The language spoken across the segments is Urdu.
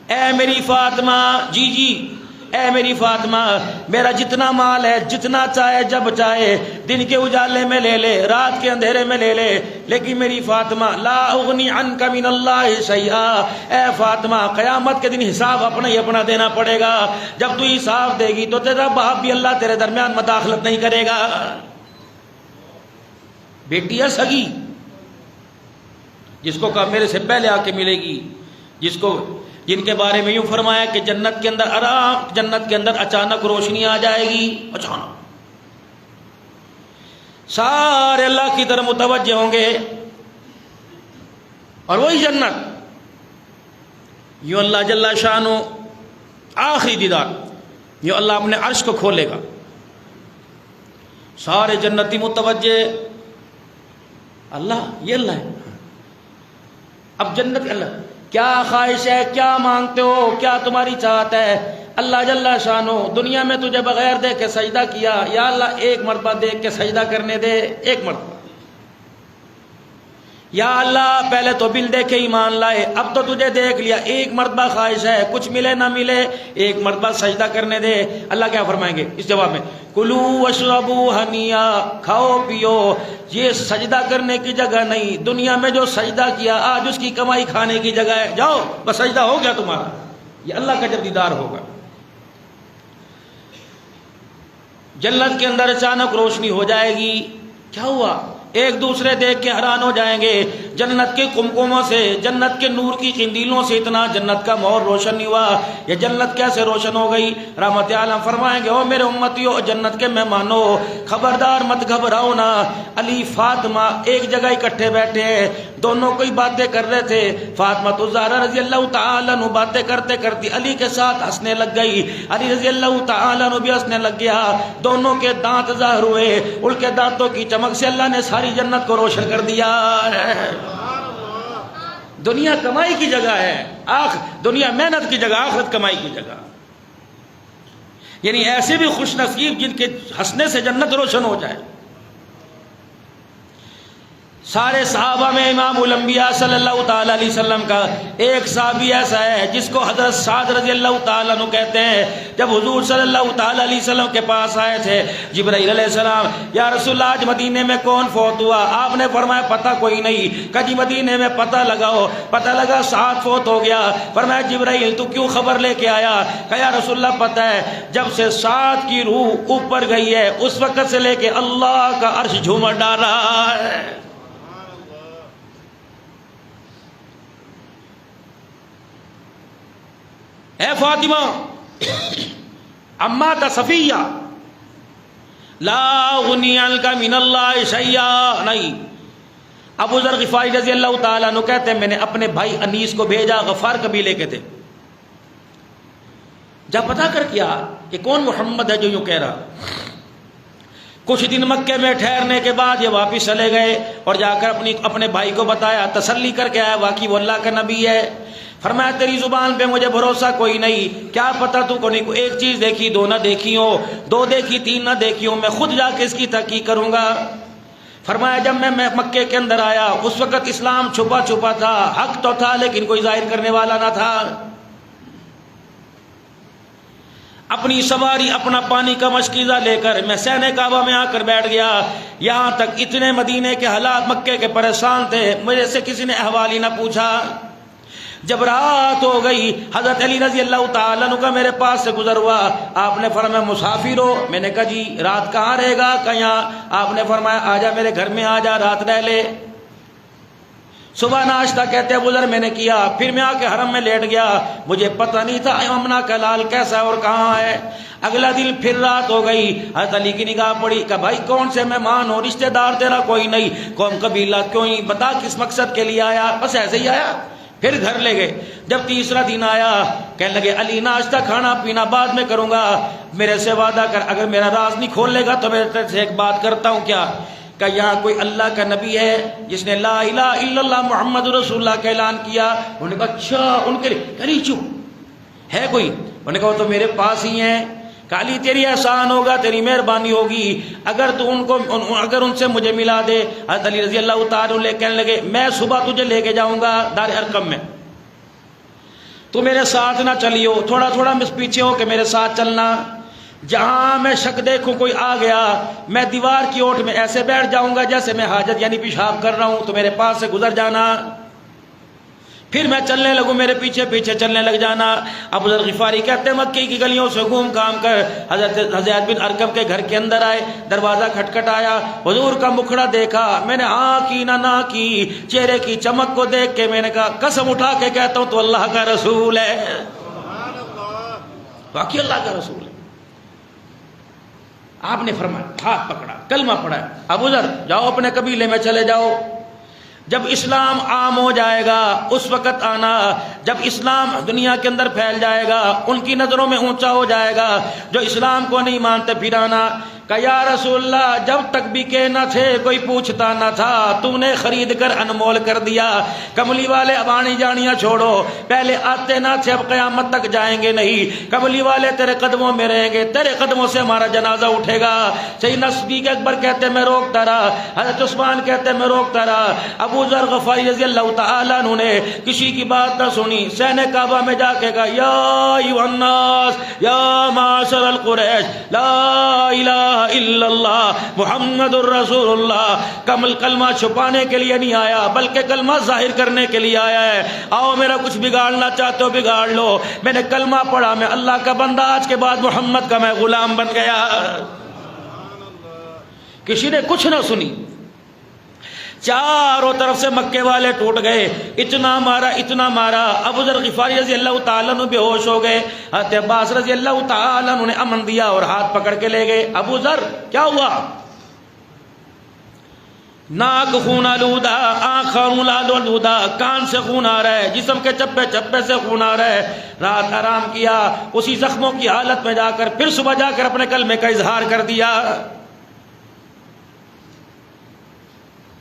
اے میری فاطمہ، جی جی اے میری فاطمہ، میرا جتنا مال ہے، جتنا چاہے جب چاہے، دن کے اجالے میں لے لے، رات کے اندھیرے میں لے لے، لیکن میری فاطمہ لا اغنی عنک من اللہ شیئا، اے فاطمہ قیامت کے دن حساب اپنا ہی اپنا دینا پڑے گا۔ جب تو حساب دے گی تو تیرا باپ بھی اللہ تیرے درمیان مداخلت نہیں کرے گا۔ بیٹی ہے سگی، جس کو کہا میرے سے پہلے آ کے ملے گی، جن کے بارے میں یوں فرمایا کہ جنت کے اندر آرام، جنت کے اندر اچانک روشنی آ جائے گی، اچانک سارے اللہ کی طرف متوجہ ہوں گے، اور وہی جنت یوں اللہ جل شانہ آخری دیدار، یوں اللہ اپنے عرش کو کھولے گا، سارے جنتی متوجہ، اللہ یہ اللہ ہے۔ اب جنت اللہ کیا خواہش ہے، کیا مانگتے ہو، کیا تمہاری چاہت ہے؟ اللہ جل شانہ دنیا میں تجھے بغیر دیکھ کے سجدہ کیا، یا اللہ ایک مرتبہ دیکھ کے سجدہ کرنے دے، ایک مرتبہ۔ یا اللہ پہلے تو بل دیکھے ایمان لائے، اب تو تجھے دیکھ لیا، ایک مرتبہ خواہش ہے، کچھ ملے نہ ملے ایک مرتبہ سجدہ کرنے دے۔ اللہ کیا فرمائیں گے اس جواب میں؟ کلو واشربوا ہنیا، کھاؤ پیو، یہ سجدہ کرنے کی جگہ نہیں، دنیا میں جو سجدہ کیا آج اس کی کمائی کھانے کی جگہ ہے، جاؤ بس سجدہ ہو گیا تمہارا۔ یہ اللہ کا جب دیدار ہوگا، جنت کے اندر اچانک روشنی ہو جائے گی، کیا ہوا؟ ایک دوسرے دیکھ کے حیران ہو جائیں گے، جنت کے کمکموں سے، جنت کے نور کی قندیلوں سے اتنا جنت کا ماحول روشن نہیں ہوا، یہ جنت کیسے روشن ہو گئی؟ رحمت عالم فرمائیں گے او میرے امتیو، جنت کے مہمانوں، خبردار مت گھبراؤ نا، علی فاطمہ ایک جگہ اکٹھے بیٹھے ہیں، دونوں کوئی باتیں کر رہے تھے، فاطمہ تو زہرا رضی اللہ تعالیٰ عنہ باتیں کرتے کرتی علی کے ساتھ ہنسنے لگ گئی، علی رضی اللہ تعالیٰ عنہ بھی ہنسنے لگ گیا، دونوں کے دانت ظاہر ہوئے، ان کے دانتوں کی چمک سے اللہ نے ساری جنت کو روشن کر دیا۔ دنیا کمائی کی جگہ ہے، دنیا محنت کی جگہ، آخرت کمائی کی جگہ، یعنی ایسے بھی خوش نصیب جن کے ہنسنے سے جنت روشن ہو جائے۔ سارے صحابہ میں امام الانبیاء صلی اللہ تعالیٰ علیہ وسلم کا ایک صحابی ایسا ہے جس کو حضرت سعد رضی اللہ تعالیٰ عنہ کہتے ہیں، جب حضور صلی اللہ تعالیٰ علیہ وسلم کے پاس آئے تھے جبرائیل علیہ السلام، یا رسول اللہ آج مدینے میں کون فوت ہوا؟ آپ نے فرمایا پتہ کوئی نہیں۔ کہا جی مدینے میں پتہ لگاؤ، پتہ لگا سعد فوت ہو گیا۔ فرمایا جبرائیل تو کیوں خبر لے کے آیا؟ کہا یا رسول اللہ پتہ ہے، جب سے سعد کی روح اوپر گئی ہے اس وقت سے لے کے اللہ کا عرش جھومر ڈالا ہے۔ اے فاطمہ اما کا صفیہ، لا اغنی عنک من اللہ شیئا، نہیں۔ ابو ذر غفاری رضی اللہ تعالیٰ عنہ کہتے ہیں میں نے اپنے بھائی انیس کو بھیجا، غفار قبیلے کے تھے، جب پتہ کر کیا کہ کون محمد ہے جو یوں کہہ رہا۔ کچھ دن مکے میں ٹھہرنے کے بعد یہ واپس چلے گئے اور جا کر اپنے بھائی کو بتایا، تسلی کر کے آیا واقعی وہ اللہ کا نبی ہے۔ فرمایا تیری زبان پہ مجھے بھروسہ کوئی نہیں، کیا پتہ تو کو نہیں، ایک چیز دیکھی دو نہ دیکھی ہو، دو دیکھی تین نہ دیکھی ہو، میں خود جا کے اس کی تحقیق کروں گا۔ فرمایا جب میں مکے کے اندر آیا اس وقت اسلام چھپا چھپا تھا، حق تو تھا لیکن کوئی ظاہر کرنے والا نہ تھا۔ اپنی سواری اپنا پانی کا مشکیزہ لے کر میں صحن کعبہ میں آ کر بیٹھ گیا، یہاں تک اتنے مدینے کے حالات مکے کے پریشان تھے، مجھے سے کسی نے احوال ہی نہ پوچھا۔ جب رات ہو گئی حضرت علی رضی اللہ تعالیٰ عنہ کا میرے پاس سے گزر ہوا، آپ نے فرمایا مسافر ہو؟ میں نے کہا جی۔ رات کہاں رہے گا؟ کہ یہاں۔ آپ نے فرمایا آجا میرے گھر میں آجا، رات رہ لے۔ صبح ناشتہ کہتے ابو ذر میں نے کیا، پھر میں آ کے حرم میں لیٹ گیا، مجھے پتہ نہیں تھا امنا کا لال کیسا ہے اور کہاں ہے۔ اگلا دن پھر رات ہو گئی، حضرت علی کی نگاہ پڑی کہ بھائی کون سے مہمان ہو، رشتہ دار تیرا کوئی نہیں، قوم قبیلہ کیوں نہیں، بتا کس مقصد کے لیے آیا؟ بس ایسے ہی آیا۔ پھر گھر لے گئے۔ جب تیسرا دن آیا کہنے لگے علی ناشتہ کھانا پینا بعد میں کروں گا، میرے سے وعدہ کر اگر میرا راز نہیں کھول لے گا تو میں تیرے سے ایک بات کرتا ہوں۔ کیا؟ کہ یہاں کوئی اللہ کا نبی ہے جس نے لا الہ الا اللہ محمد رسول اللہ کا اعلان کیا؟ انہوں نے کہا اچھا، ان کے لیے کری چپ ہے کوئی؟ انہوں نے کہا وہ تو میرے پاس ہی ہیں۔ کالی تیری احسان ہوگا، تیری مہربانی ہوگی اگر تو اگر ان سے مجھے ملا دے۔ حضرت علی رضی اللہ تعالیٰ عنہ کہنے لگے میں صبح تجھے لے کے جاؤں گا دار ارقم میں۔ تو میرے ساتھ نہ چلیو، تھوڑا تھوڑا پیچھے ہو کے میرے ساتھ چلنا، جہاں میں شک دیکھوں کوئی آ گیا میں دیوار کی اوٹ میں ایسے بیٹھ جاؤں گا جیسے میں حاجت یعنی پیشاب کر رہا ہوں، تو میرے پاس سے گزر جانا، پھر میں چلنے لگوں میرے پیچھے پیچھے چلنے لگ جانا۔ ابو ذر غفاری کہتے ہیں مکے کی گلیوں سے گھوم گھام کر حضرت زید بن ارقم کے گھر کے اندر آئے، دروازہ کھٹکھٹایا، حضور کا مکھڑا دیکھا، میں نے ہاں کی نہ کی، چہرے کی چمک کو دیکھ کے میں نے کہا قسم اٹھا کے کہتا ہوں تو اللہ کا رسول ہے، واقعی اللہ کا رسول ہے۔ آپ نے فرمایا، ہاتھ پکڑا، کلمہ پڑھا، ابو ذر جاؤ اپنے قبیلے میں چلے جاؤ، جب اسلام عام ہو جائے گا اس وقت آنا، جب اسلام دنیا کے اندر پھیل جائے گا ان کی نظروں میں اونچا ہو جائے گا، جو اسلام کو نہیں مانتے پھر آنا۔ کہ یا رسول اللہ جب تک بکے نہ تھے کوئی پوچھتا نہ تھا، تو نے خرید کر انمول کر دیا، کملی والے اب آنی جانیاں چھوڑو، پہلے آتے نہ تھے اب قیامت تک جائیں گے نہیں، کملی والے تیرے قدموں میں رہیں گے، تیرے قدموں سے ہمارا جنازہ اٹھے گا۔ سیدنا صدیق اکبر کہتے میں روکتا رہا، حضرت عثمان کہتے میں روکتا رہا، ابو ذر غفاری رضی اللہ تعالیٰ عنہ نے کسی کی بات نہ سنی، سین کعبہ میں جا کے کہا یا ایھا الناس یا معاشر القریش لا الہ الا اللہ محمد الرسول اللہ۔ کلمہ چھپانے کے لیے نہیں آیا بلکہ کلمہ ظاہر کرنے کے لیے آیا ہے۔ آؤ میرا کچھ بگاڑنا چاہتے ہو بگاڑ لو، میں نے کلمہ پڑھا، میں اللہ کا بندہ، آج کے بعد محمد کا میں غلام بن گیا۔ کسی نے کچھ نہ سنی، چاروں طرف سے مکے والے ٹوٹ گئے، اتنا مارا، ابو ذر غفاری رضی اللہ تعالیٰ عنہ بے ہوش ہو گئے، حضرت عباس رضی اللہ تعالیٰ عنہ نے امن دیا اور ہاتھ پکڑ کے لے گئے۔ ابو ذر کیا ہوا؟ ناک خون آلودہ، آنکھ خون آلودہ، کان سے خون آ رہا ہے، جسم کے چپے چپے سے خون آ رہا ہے۔ رات آرام کیا، اسی زخموں کی حالت میں جا کر پھر صبح جا کر اپنے کلمے کا اظہار کر دیا۔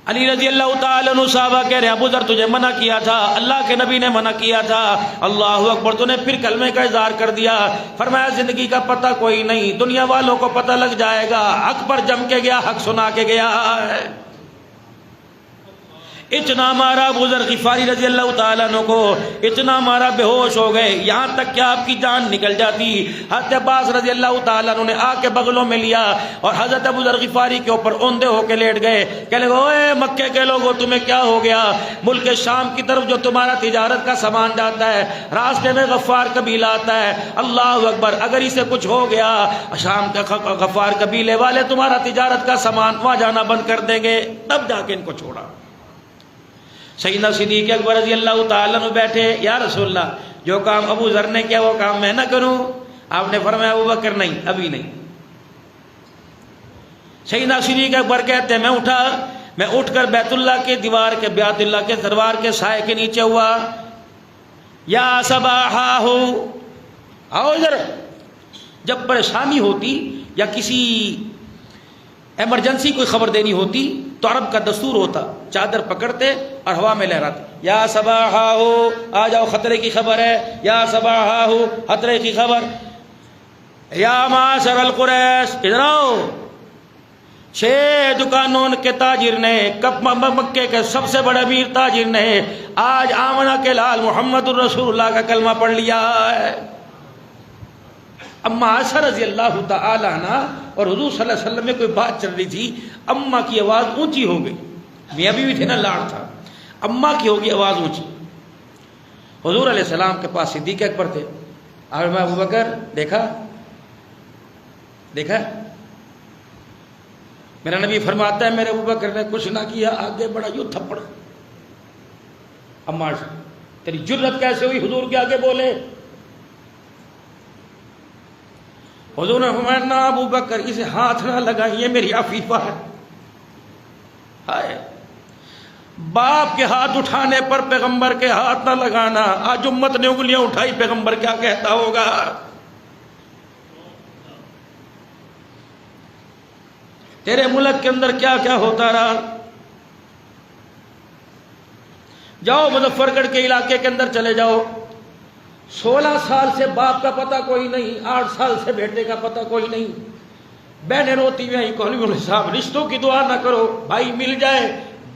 علی رضی اللہ تعالیٰ عنہ صحابہ کہہ رہے ہیں ابو ذر تجھے منع کیا تھا، اللہ کے نبی نے منع کیا تھا، اللہ اکبر، تو نے پھر کلمے کا اظہار کر دیا۔ فرمایا زندگی کا پتہ کوئی نہیں، دنیا والوں کو پتہ لگ جائے گا، حق پر جم کے گیا، حق سنا کے گیا۔ اتنا مارا ابو ذر غفاری رضی اللہ تعالیٰ عنہ کو، اتنا مارا بے ہوش ہو گئے، یہاں تک کہ آپ کی جان نکل جاتی۔ حضرت عباس رضی اللہ تعالیٰ عنہ نے آ کے بغلوں میں لیا اور حضرت ابو ذر غفاری کے اوپر اوندے ہو کے لیٹ گئے، کہنے لگے اوے مکے کے لوگوں تمہیں کیا ہو گیا؟ ملک شام کی طرف جو تمہارا تجارت کا سامان جاتا ہے، راستے میں غفار قبیلہ آتا ہے، اللہ اکبر، اگر اسے کچھ ہو گیا شام کا غفار قبیلے والے تمہارا تجارت کا سامان وہاں جانا بند کر دیں گے، تب جا کے ان کو چھوڑا۔ سیدنا صدیق اکبر رضی اللہ تعالیٰ عنہ بیٹھے، یا رسول اللہ جو کام ابو ذر نے کیا وہ کام میں نہ کروں؟ آپ نے فرمایا ابو بکر نہیں، ابھی نہیں۔ سیدنا صدیق اکبر کہتے ہیں میں اٹھ کر بیت اللہ کے دیوار کے، بیت اللہ کے دربار کے سائے کے نیچے ہوا، یا صباحا ہو، آؤ ادھر۔ جب پریشانی ہوتی یا کسی ایمرجنسی کوئی خبر دینی ہوتی تو عرب کا دستور ہوتا، چادر پکڑتے اور ہوا میں لہراتے، یا صباحا ہو، آ جاؤ خطرے کی خبر ہے، یا صباحا ہو، خطرے کی خبر، یا معاشر القریش ادھر آؤ۔ 6 دکانوں کے تاجر نے، مکے کے سب سے بڑے امیر تاجر نے آج آمنہ کے لال محمد الرسول اللہ کا کلمہ پڑھ لیا ہے۔ اما عائشہ رضی اللہ تعالی عنہ اور حضور صلی اللہ علیہ وسلم میں کوئی بات چل رہی تھی، اماں کی آواز اونچی ہو گئی، میاں بیوی تھے نا، لاڑ تھا، اماں کی ہوگی آواز اونچی۔ حضور علیہ السلام کے پاس صدیق اکبر تھے، اور میں ابو بکر دیکھا میرا نبی فرماتا ہے میرے ابو بکر نے کچھ نہ کیا، آگے بڑھا یوں تھپڑ۔ اماں تیری جرت کیسے ہوئی حضور کے آگے بولے؟ حضور نے فرمایا نہ ابو بکر اسے ہاتھ نہ لگائیں، یہ میری عفیفہ ہے۔ ہائے، باپ کے ہاتھ اٹھانے پر پیغمبر کے ہاتھ نہ لگانا، آج امت نے انگلیاں اٹھائی، پیغمبر کیا کہتا ہوگا؟ تیرے ملک کے اندر کیا کیا ہوتا رہا۔ جاؤ مظفر گڑھ کے علاقے کے اندر چلے جاؤ، 16 سال سے باپ کا پتہ کوئی نہیں، 8 سال سے بیٹے کا پتہ کوئی نہیں، بہنیں روتی ہوئی کالونی والے صاحب رشتوں کی دعا نہ کرو، بھائی مل جائے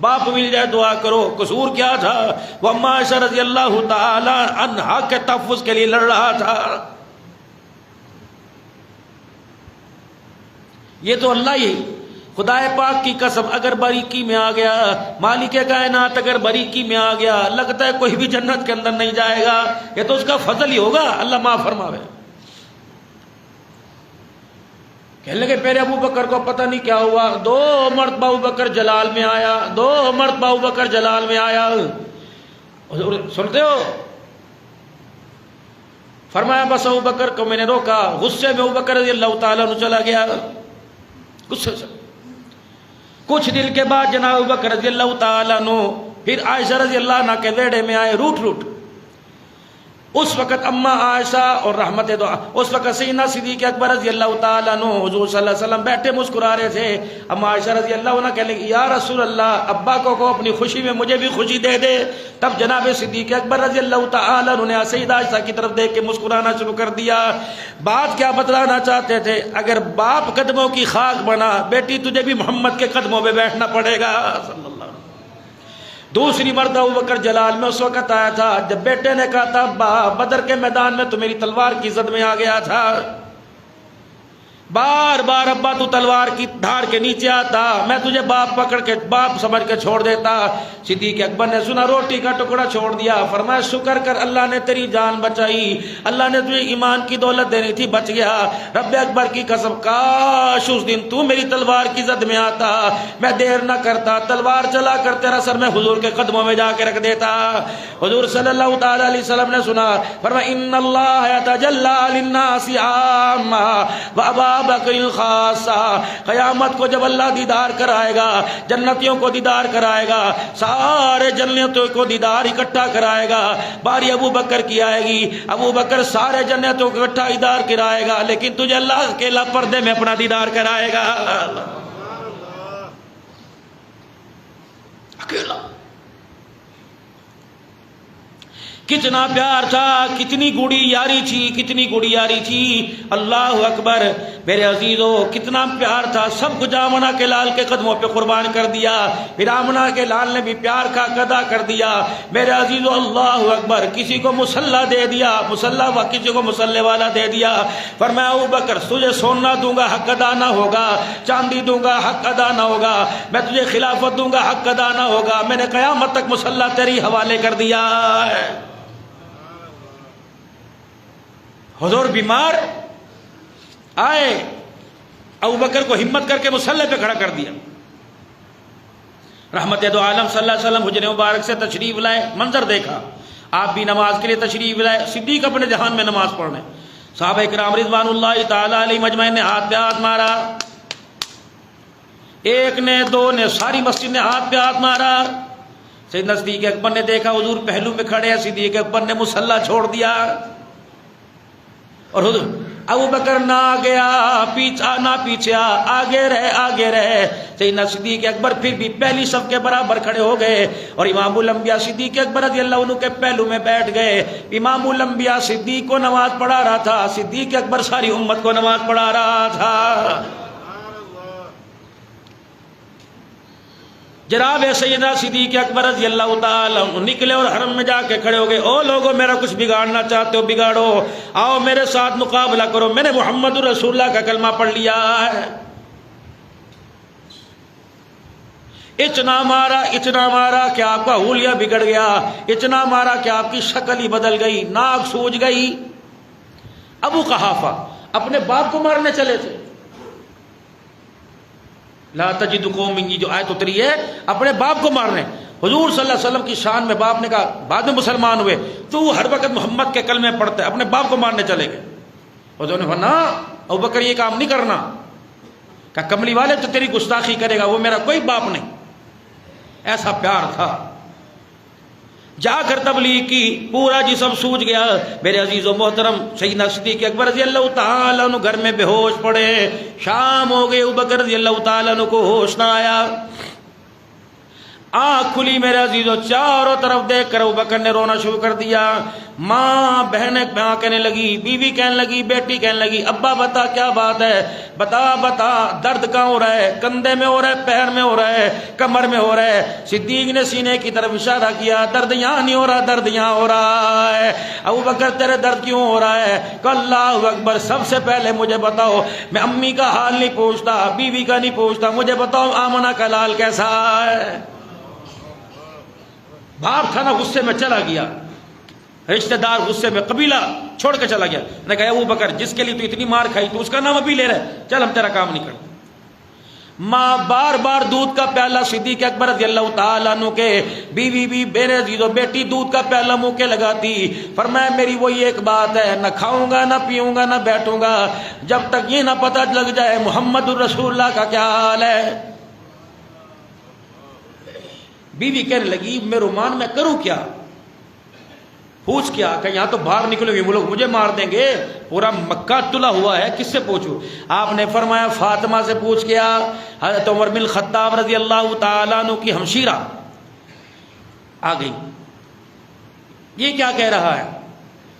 باپ مل جائے دعا کرو. قصور کیا تھا؟ وہ اما عائشہ رضی اللہ تعالی عنہا کے تحفظ کے لیے لڑ رہا تھا. یہ تو اللہ ہی خدا پاک کی قسم اگر باریکی میں آ گیا، مالک کائنات اگر باریکی میں آ گیا، لگتا ہے کوئی بھی جنت کے اندر نہیں جائے گا. یہ تو اس کا فضل ہی ہوگا، اللہ معاف فرماوے. کہنے لگے پہلے ابو بکر کو پتہ نہیں کیا ہوا، 2 مرتبہ ابو بکر جلال میں آیا، 2 مرتبہ ابو بکر جلال میں آیا. سنتے ہو؟ فرمایا بس ابو بکر کو میں نے روکا. غصے میں ابو بکر رضی اللہ تعالیٰ عنہ چلا گیا، غصے سے. کچھ دن کے بعد جناب ابو بکر رضی اللہ تعالیٰ عنہ پھر عائشہ رضی اللہ عنہ کے ویڑے میں آئے روٹ روٹ. اس وقت اما عائشہ اور رحمت دو، اس وقت سیدنا صدیق اکبر رضی اللہ تعالیٰ عنہ حضور صلی اللہ علیہ وسلم بیٹھے مسکرا رہے تھے. اما عائشہ رضی اللہ عنہ کہنے لگی یا رسول اللہ، ابا کو اپنی خوشی میں مجھے بھی خوشی دے دے. تب جناب صدیق اکبر رضی اللہ تعالیٰ عنہ نے سیدہ عائشہ کی طرف دیکھ کے مسکرانا شروع کر دیا. بات کیا بتلانا چاہتے تھے؟ اگر باپ قدموں کی خاک بنا، بیٹی تجھے بھی محمد کے قدموں پہ بیٹھنا پڑے گا صلی اللہ. دوسری مرتبہ ابو بکر جلال میں اس وقت آیا تھا جب بیٹے نے کہا تھا ابا بدر کے میدان میں تو میری تلوار کی زد میں آ گیا تھا. بار بار ابا تو تلوار کی دھار کے نیچے آتا، میں تجھے باپ پکڑ کے باپ سمجھ کے چھوڑ دیتا. صدیق اکبر نے سنا روٹی کا ٹکڑا چھوڑ دیا. فرمایا شکر کر اللہ نے تیری جان بچائی، اللہ نے تجھے ایمان کی دولت دینی تھی، بچ گیا. رب اکبر کی قسم کاش اس دن تو میری تلوار کی زد میں آتا، میں دیر نہ کرتا، تلوار چلا کر تیرا سر میں حضور کے قدموں میں جا کے رکھ دیتا. حضور صلی اللہ تعالی علیہ وسلم نے سنا، فرمایا ان اللہ یتجلی للناس عامہ وابا بکر الخاصہ. قیامت کو جب اللہ دیدار کرائے گا، جنتیوں کو دیدار کرائے گا، سارے جنتوں کو دیدار اکٹھا کرائے گا. باری ابو بکر کی آئے گی، ابو بکر سارے جنتوں کو اکٹھا دیدار کرائے گا، لیکن تجھے اللہ اکیلا پردے میں اپنا دیدار کرائے گا. اکیلا. کتنا پیار تھا، کتنی گوڑی یاری تھی، کتنی گوڑی یاری تھی. اللہ اکبر. میرے عزیزو کتنا پیار تھا. سب کچھ آمنہ کے لال کے قدموں پہ قربان کر دیا. پھر آمنہ کے لال نے بھی پیار کا ادا کر دیا. میرے عزیزو اللہ اکبر. کسی کو مسلح دے دیا، مسلح، کسی کو مسلح والا دے دیا. فرمایا ابو بکر تجھے سونا دوں گا حق ادا نہ ہوگا، چاندی دوں گا حق ادا نہ ہوگا، میں تجھے خلافت دوں گا حق ادا نہ ہوگا، میں نے قیامت تک مسلح تیری حوالے کر دیا ہے. حضور بیمار آئے، ابو بکر کو ہمت کر کے مسلح پہ کھڑا کر دیا. رحمت دو عالم صلی اللہ علیہ وسلم حجرے مبارک سے تشریف لائے. منظر دیکھا، آپ بھی نماز کے لیے تشریف لائے. صدیق اپنے جہان میں نماز پڑھنے، صحابہ کرام رضوان اللہ تعالی علیہ مجمعین نے ہاتھ پہ ہاتھ مارا. ایک نے، دو نے، ساری مسجد نے ہاتھ پہ ہاتھ مارا. سیدنا صدیق اکبر نے دیکھا حضور پہلو میں کھڑے ہیں. صدیق اکبر نے مسلح چھوڑ دیا اور حضور ابو بکر نہ گیا پیچھا نہ پیچھے، آگے رہے آگے رہے. سیدنا صدیق اکبر پھر بھی پہلی صف کے برابر کھڑے ہو گئے اور امام الانبیاء صدیق اکبر رضی اللہ عنہ کے پہلو میں بیٹھ گئے. امام الانبیاء صدیق کو نماز پڑھا رہا تھا، صدیق اکبر ساری امت کو نماز پڑھا رہا تھا. جناب سیدنا صدیق اکبر رضی اللہ تعالی نکلے اور حرم میں جا کے کھڑے ہو گئے. او لوگو میرا کچھ بگاڑنا چاہتے ہو بگاڑو، آؤ میرے ساتھ مقابلہ کرو، میں نے محمد رسول اللہ کا کلمہ پڑھ لیا ہے. اتنا مارا کہ آپ کا حلیہ بگڑ گیا، اتنا مارا کہ آپ کی شکل ہی بدل گئی، ناک سوج گئی. ابو قحافہ اپنے باپ کو مارنے چلے تھے. لا تجد قوم، یہ جو آیت اتری ہے اپنے باپ کو مارنے. حضور صلی اللہ علیہ وسلم کی شان میں باپ نے کہا، بعد میں مسلمان ہوئے، تو ہر وقت محمد کے کلمے پڑھتے، اپنے باپ کو مارنے چلے گئے. حضور نے فرمایا ابو بکر یہ کام نہیں کرنا. کہا کملی والے تو تیری گستاخی کرے گا، وہ میرا کوئی باپ نہیں. ایسا پیار تھا. جا کر تبلیغ کی، پورا جسم سوج گیا. میرے عزیز و محترم سیدنا صدیق اکبر رضی اللہ تعالیٰ عنہ گھر میں بے ہوش پڑے. شام ہو گئے، ابو بکر رضی اللہ تعالیٰ عنہ کو ہوش نہ آیا. آنکھ کھلی میرے عزیزو، چاروں طرف دیکھ کر ابوبکر نے رونا شروع کر دیا۔ ماں بہنیں ماں کہنے لگی، بیوی کہنے لگی، بیٹی کہنے لگی ابا بتا کیا بات ہے، بتا بتا درد کہاں ہو رہا ہے، کندھے میں ہو رہا ہے، پیر میں ہو رہا ہے، کمر میں ہو رہا ہے۔ صدیق نے سینے کی طرف اشارہ کیا، درد یہاں نہیں ہو رہا، درد یہاں ہو رہا ہے۔ ابوبکر تیرے درد کیوں ہو رہا ہے؟ کہ اللہ اکبر، سب سے پہلے مجھے بتاؤ، میں امی کا حال نہیں پوچھتا، بیوی کا نہیں پوچھتا، مجھے بتاؤ آمنہ کا حال کیسا ہے؟ باپ تھا نا، غصے میں چلا گیا، رشتہ دار غصے میں، قبیلہ چھوڑ کے چلا گیا۔ نے کہا ابوبکر جس کے لیے تو اتنی مار کھائی تو اس کا نام ابھی لے رہا ہے، چل ہم تیرا کام نہیں کرتے۔ ماں بار بار دودھ کا پیالہ صدیق اکبر رضی اللہ تعالیٰ عنہ کے بیوی بھی میرے عزیزو بیٹی دودھ کا پیالہ منہ کے لگاتی، فرمایا میری وہی ایک بات ہے، نہ کھاؤں گا نہ پیوں گا نہ بیٹھوں گا جب تک یہ نہ پتہ لگ جائے محمد الرسول اللہ کا کیا حال ہے۔ بیوی کہنے لگی میرومان میں کروں کیا؟ پوچھ کیا کہ یہاں تو باہر نکلو گے وہ لوگ مجھے مار دیں گے، پورا مکہ تلا ہوا ہے، کس سے پوچھوں؟ آپ نے فرمایا فاطمہ سے پوچھ کیا۔ حضرت عمر بن الخطاب رضی اللہ تعالیٰ عنہ کی ہمشیرہ آ گئی، یہ کیا کہہ رہا ہے؟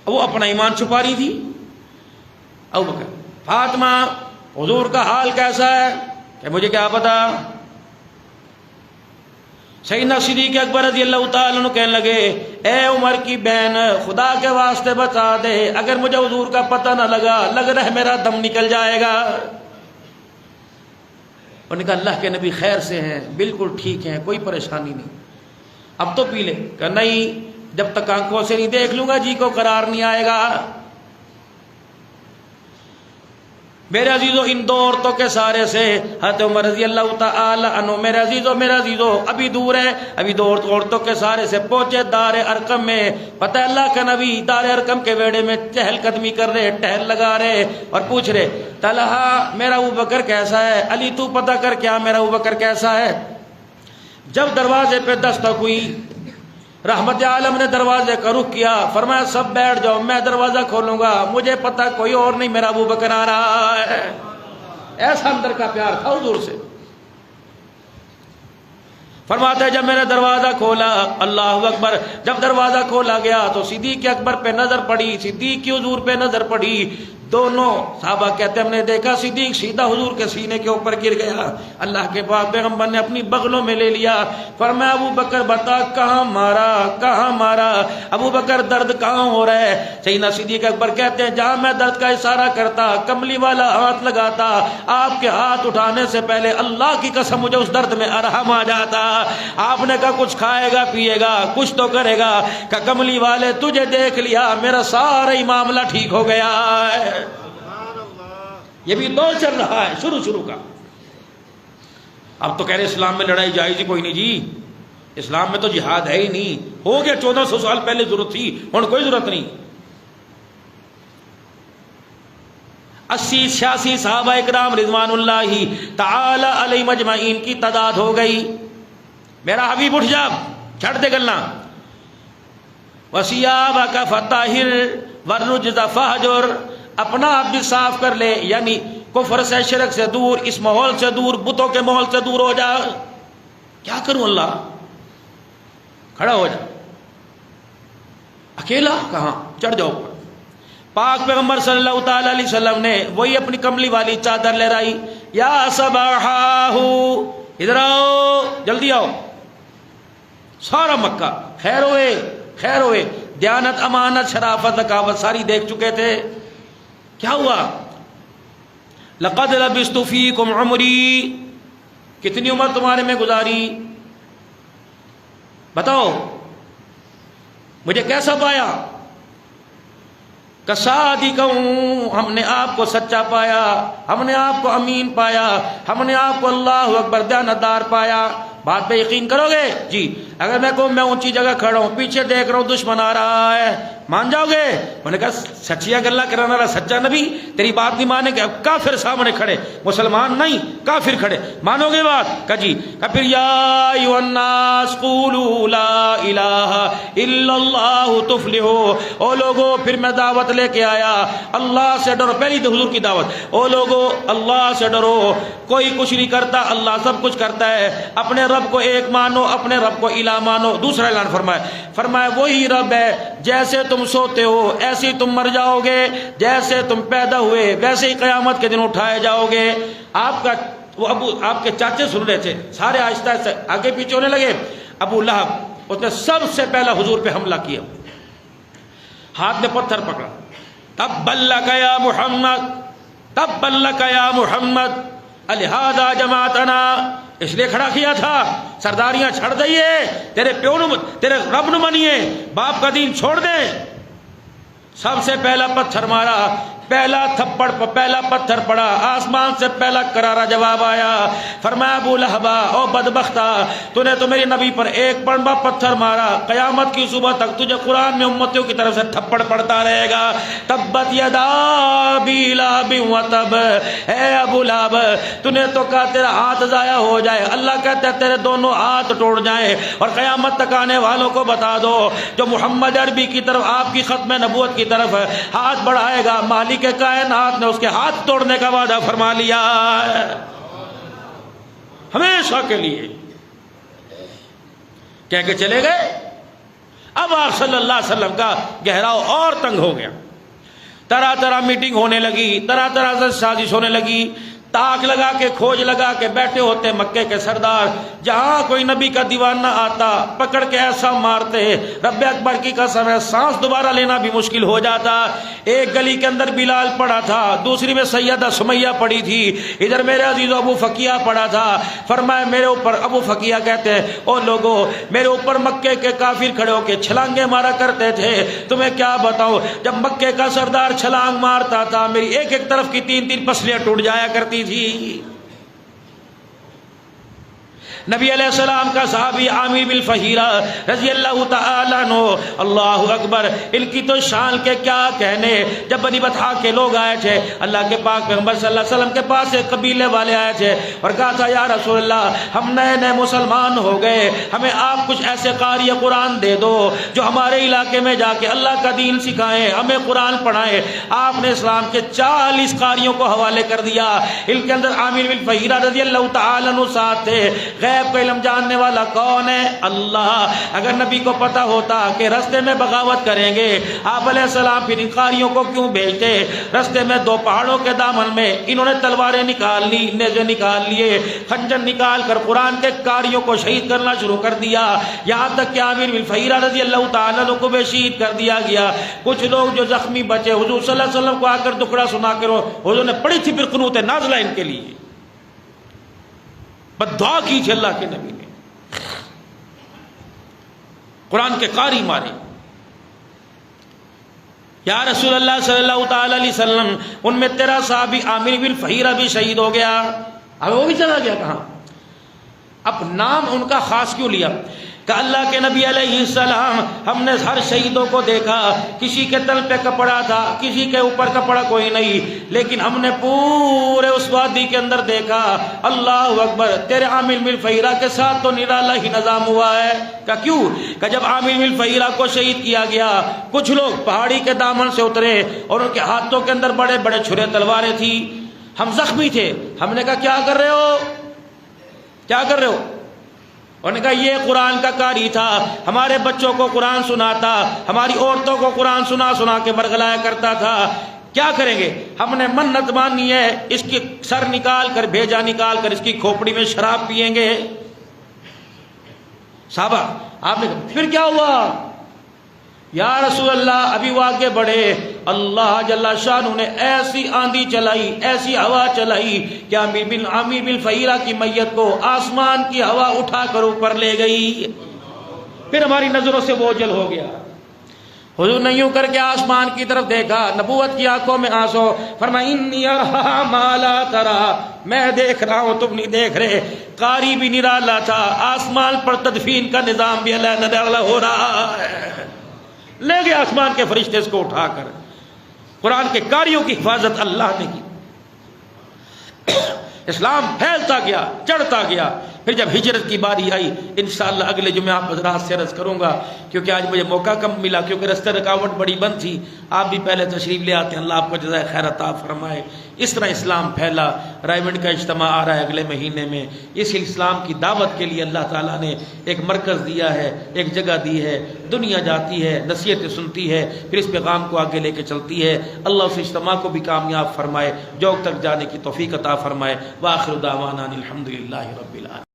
وہ اپنا ایمان چھپا رہی تھی۔ ابوبکر، فاطمہ حضور کا حال کیسا ہے؟ کہ مجھے کیا پتا۔ سیدنا صدیق اکبر رضی اللہ تعالیٰ عنہ کہنے لگے اے عمر کی بہن، خدا کے واسطے بتا دے، اگر مجھے حضور کا پتہ نہ لگا، لگ رہا ہے میرا دم نکل جائے گا۔ انہوں نے کہا اللہ کے نبی خیر سے ہیں، بالکل ٹھیک ہیں، کوئی پریشانی نہیں، اب تو پی لے۔ کہ نہیں، جب تک آنکھوں سے نہیں دیکھ لوں گا جی کو قرار نہیں آئے گا۔ میرے عزیزو ان دو عورتوں کے سارے سے حضرت عمر رضی اللہ تعالی عنہ میرے عزیزو ابھی دور ہے، ابھی دو عورتوں کے سارے سے پہنچے دار ارقم میں۔ پتہ ہے اللہ کا نبی دار ارقم کے ویڑے میں چہل قدمی کر رہے، ٹہل لگا رہے اور پوچھ رہے طلحہ میرا ابوبکر کیسا ہے، علی تو پتہ کر کیا میرا ابوبکر کیسا ہے۔ جب دروازے پہ دستک ہوئی، رحمت عالم نے دروازے کا رخ کیا، فرمایا سب بیٹھ جاؤ، میں دروازہ کھولوں گا، مجھے پتہ کوئی اور نہیں میرا ابوبکر آ رہا ہے۔ ایسا اندر کا پیار تھا حضور سے۔ فرماتے جب میں نے دروازہ کھولا، اللہ اکبر، جب دروازہ کھولا گیا تو صدیق اکبر پہ نظر پڑی، صدیق کی حضور پہ نظر پڑی۔ دونوں صحابہ کہتے ہیں ہم نے دیکھا صدیق سیدھا حضور کے سینے کے اوپر گر گیا۔ اللہ کے پاک پیغمبر نے اپنی بغلوں میں لے لیا، فرمایا ابو بکر بتا کہاں مارا، کہاں مارا، ابو بکر درد کہاں ہو رہا ہے؟ سیدنا صدیق اکبر کہتے ہیں جہاں میں درد کا اشارہ کرتا، کملی والا ہاتھ لگاتا، آپ کے ہاتھ اٹھانے سے پہلے اللہ کی قسم مجھے اس درد میں ارحم آ جاتا۔ آپ نے کہا کچھ کھائے گا پیے گا کچھ تو کرے گا؟ کہ کملی والے تجھے دیکھ لیا میرا سارا ہی معاملہ ٹھیک ہو گیا ہے۔ یہ بھی دور چل رہا ہے شروع کا۔ اب تو کہہ رہے اسلام میں لڑائی جائز ہی کوئی نہیں جی، اسلام میں تو جہاد ہے ہی نہیں، ہو گیا 1400 سال پہلے ضرورت تھی، ہن کوئی ضرورت نہیں۔ 80-86 صحابہ اکرام رضوان اللہ تعالی علیہ مجمعین کی تعداد ہو گئی۔ میرا حبیب اٹھ جا، چھڑ دے گلنا۔ وَثِيَابَكَ فَطَهِّرْ وَالرُّجْزَ فَاهْجُرْ، اپنا آپ بھی صاف کر لے، یعنی کفر سے شرک سے دور، اس ماحول سے دور، بتوں کے ماحول سے دور ہو جا۔ کیا کروں اللہ؟ کھڑا ہو جا، اکیلا کہاں، چڑھ جاؤ۔ پاک پیغمبر صلی اللہ تعالی علیہ وسلم نے وہی اپنی کملی والی چادر لہرائی، یا صباحہ ادھر آؤ، جلدی آؤ۔ سارا مکہ خیر ہوئے خیر ہوئے، دیانت امانت شرافت ذکاوت ساری دیکھ چکے تھے۔ کیا ہوا؟ لقد لبثت فیکم عمری، کتنی عمر تمہارے میں گزاری؟ بتاؤ مجھے کیسا پایا؟ کصادقوں، ہم نے آپ کو سچا پایا، ہم نے آپ کو امین پایا، ہم نے آپ کو اللہ اکبر دیانتدار پایا۔ بات پہ یقین کرو گے؟ جی۔ اگر میں کہوں میں اونچی جگہ کھڑا ہوں، پیچھے دیکھ رہا ہوں دشمن آ رہا ہے، مان جاؤ گے؟ انہوں نے کہا سچیاں گلا کرانے والا سچا نبی تیری بات نہیں مانے گا. کافر سامنے کھڑے، مسلمان نہیں کافر کھڑے، مانو گے بات؟ کہا جی. پھر یا ایھا الناس قولوا لا الہ الا اللہ تفلحوا. او لوگو پھر میں دعوت لے کے آیا، اللہ سے ڈرو. پہلی تو حضور کی دعوت، او لوگو اللہ سے ڈرو، کوئی کچھ نہیں کرتا، اللہ سب کچھ کرتا ہے. اپنے رب کو ایک مانو، اپنے رب کو الہ مانو. دوسرا اعلان فرمایا وہی رب ہے، جیسے تم سوتے ہو ایسے تم مر جاؤ گے، جیسے تم پیدا ہوئے ویسے ہی قیامت کے دن اٹھائے جاؤ گے. آپ کے چاچے سن رہے تھے، سارے آہستہ آہستہ آگے پیچھے ہونے لگے. ابو لہب اس نے سب سے پہلا حضور پہ حملہ کیا، ہاتھ میں پتھر پکڑا. تبا لک یا محمد، تبا لک یا محمد الہذا جماعتنا. اس لیے کھڑا کیا تھا سرداریاں چھڑ دئیے، تیرے پیو نو تیرے رب نو منیے، باپ کا دین چھوڑ دیں. سب سے پہلا پتھر مارا، پہلا تھپڑ پہلا پتھر پڑا، آسمان سے پہلا کرارا جواب آیا. فرمایا ابو لہبا او بدبختہ، تو نے تو میری نبی پر ایک بڑا پتھر مارا، قیامت کی صبح تک تجھے قرآن میں امتیوں کی طرف سے تھپڑ پڑتا رہے گا. تبت یدا ابی لہب وتب. اے ابو لہب تو نے تو کہا تیرا ہاتھ ضائع ہو جائے، اللہ کہتا ہے تیرے دونوں ہاتھ توڑ جائیں. اور قیامت تک آنے والوں کو بتا دو جو محمد عربی کی طرف آپ کی ختم نبوت کی طرف ہاتھ بڑھائے گا، مالک کے کائنات نے اس کے ہاتھ توڑنے کا وعدہ فرما لیا ہے ہمیشہ کے لیے. کہہ کے چلے گئے. اب آپ صلی اللہ علیہ وسلم کا گہراؤ اور تنگ ہو گیا. طرح طرح میٹنگ ہونے لگی، طرح طرح سے سازش ہونے لگی. تاک لگا کے کھوج لگا کے بیٹھے ہوتے مکے کے سردار، جہاں کوئی نبی کا دیوانہ آتا پکڑ کے ایسا مارتے رب اکبر کی قسم ہے سانس دوبارہ لینا بھی مشکل ہو جاتا. ایک گلی کے اندر بلال پڑا تھا، دوسری میں سیدہ سمیہ پڑی تھی، ادھر میرے عزیز ابو فقیہ پڑا تھا. فرمایا میرے اوپر، ابو فقیہ کہتے ہیں او لوگو میرے اوپر مکے کے کافر کھڑے ہو کے چھلانگیں مارا کرتے تھے. تمہیں کیا بتاؤں، جب مکے کا سردار چھلانگ مارتا تھا میری ایک ایک طرف کی 3 پسلیاں ٹوٹ جایا کرتی تھی. نبی علیہ السلام کا صحابی عامر بن فہیرہ رضی اللہ تعالی عنہ، اللہ اکبر، ان کی تو شان کے کیا کہنے. جب بنی بطحا کے لوگ آئے تھے اللہ کے پاک پیغمبر صلی اللہ علیہ وسلم کے پاس ایک قبیلے والے آئے تھے اور کہا تھا یا رسول اللہ ہم نئے نئے مسلمان ہو گئے، ہمیں آپ کچھ ایسے قاری قرآن دے دو جو ہمارے علاقے میں جا کے اللہ کا دین سکھائیں، ہمیں قرآن پڑھائیں. آپ نے اسلام کے 40 قاریوں کو حوالے کر دیا. ان کے اندر عامر بن فہیرہ رضی اللہ تعالی عنہ ساتھ تھے. غیب کا علم جاننے والا کون ہے؟ اللہ. اگر نبی کو پتا ہوتا کہ رستے میں بغاوت کریں گے آپ علیہ السلام پھر ان قاریوں کو کیوں بھیجتے؟ رستے میں 2 پہاڑوں کے دامن میں انہوں نے تلواریں نکال لی، نیزے نکال لیے، خنجر نکال کر قرآن کے قاریوں کو شہید کرنا شروع کر دیا. یہاں تک کہ عامر بن فہیرہ رضی اللہ تعالیٰ عنہ کو بھی شہید کر دیا گیا. کچھ لوگ جو زخمی بچے حضور صلی اللہ علیہ وسلم کو آ کر دکڑا سنا کر حضور نے پڑھی تھی پھر قنوت نازلہ ان کے لیے، بس دعا کی تھی اللہ کے نبی نے. قرآن کے قاری مارے. یا رسول اللہ صلی اللہ تعالی علیہ وسلم ان میں تیرا صحابی عامر بن فہیرہ بھی شہید ہو گیا. اب وہ بھی چلا گیا کہاں؟ اب نام ان کا خاص کیوں لیا کہ اللہ کے نبی علیہ السلام ہم نے ہر شہیدوں کو دیکھا، کسی کے تل پہ کپڑا تھا کسی کے اوپر کپڑا کوئی نہیں، لیکن ہم نے پورے اس وادی کے اندر دیکھا اللہ اکبر تیرے عامر بن فہیرہ کے ساتھ تو نرالا ہی نظام ہوا ہے. کہ کیوں؟ کہ جب عامر بن فہیرہ کو شہید کیا گیا کچھ لوگ پہاڑی کے دامن سے اترے اور ان کے ہاتھوں کے اندر بڑے بڑے چھرے تلواریں تھی. ہم زخمی تھے، ہم نے کہا کیا کر رہے ہو، کیا کر رہے ہو؟ انہوں نے کہا یہ قرآن کا قاری تھا، ہمارے بچوں کو قرآن سناتا، ہماری عورتوں کو قرآن سنا سنا کے برگلایا کرتا تھا. کیا کریں گے؟ ہم نے منت مانی ہے اس کی سر نکال کر بھیجا نکال کر اس کی کھوپڑی میں شراب پیئیں گے. صحابہ آپ نے کہا پھر کیا ہوا؟ یا رسول اللہ ابھی وہ آگے بڑھے، اللہ جل شانہ نے ایسی آندھی چلائی ایسی ہوا چلائی کہ عامر بن فہیرہ کی میت کو آسمان کی ہوا اٹھا کر اوپر لے گئی. پھر ہماری نظروں سے وہ اوجھل ہو گیا. حضور نے یوں کر کے آسمان کی طرف دیکھا، نبوت کی آنکھوں میں آنسو، فرمایا انی ارا ما لا ترا، میں دیکھ رہا ہوں تم نہیں دیکھ رہے. قاری بھی نرالا تھا، آسمان پر تدفین کا نظام بھی اللہ نرالا ہو رہا ہے. لے گئے آسمان کے فرشتے اس کو اٹھا کر. قرآن کے قاریوں کی حفاظت اللہ نے کی. اسلام پھیلتا گیا، چڑھتا گیا. پھر جب ہجرت کی باری آئی، انشاءاللہ اگلے جمعے آپ حضرات سے عرض کروں گا، کیونکہ آج مجھے موقع کم ملا، کیونکہ رستے رکاوٹ بڑی بند تھی. آپ بھی پہلے تشریف لے آتے ہیں، اللہ آپ کو جزائے خیر عطا فرمائے. اس طرح اسلام پھیلا. رائمنڈ کا اجتماع آ رہا ہے اگلے مہینے میں. اس اسلام کی دعوت کے لیے اللہ تعالیٰ نے ایک مرکز دیا ہے، ایک جگہ دی ہے. دنیا جاتی ہے، نصیحتیں سنتی ہے، پھر اس پیغام کو آگے لے کے چلتی ہے. اللہ اس اجتماع کو بھی کامیاب فرمائے، جوگ تک جانے کی توفیق عطا فرمائے. وآخر دعوانا الحمدللہ رب العالمین.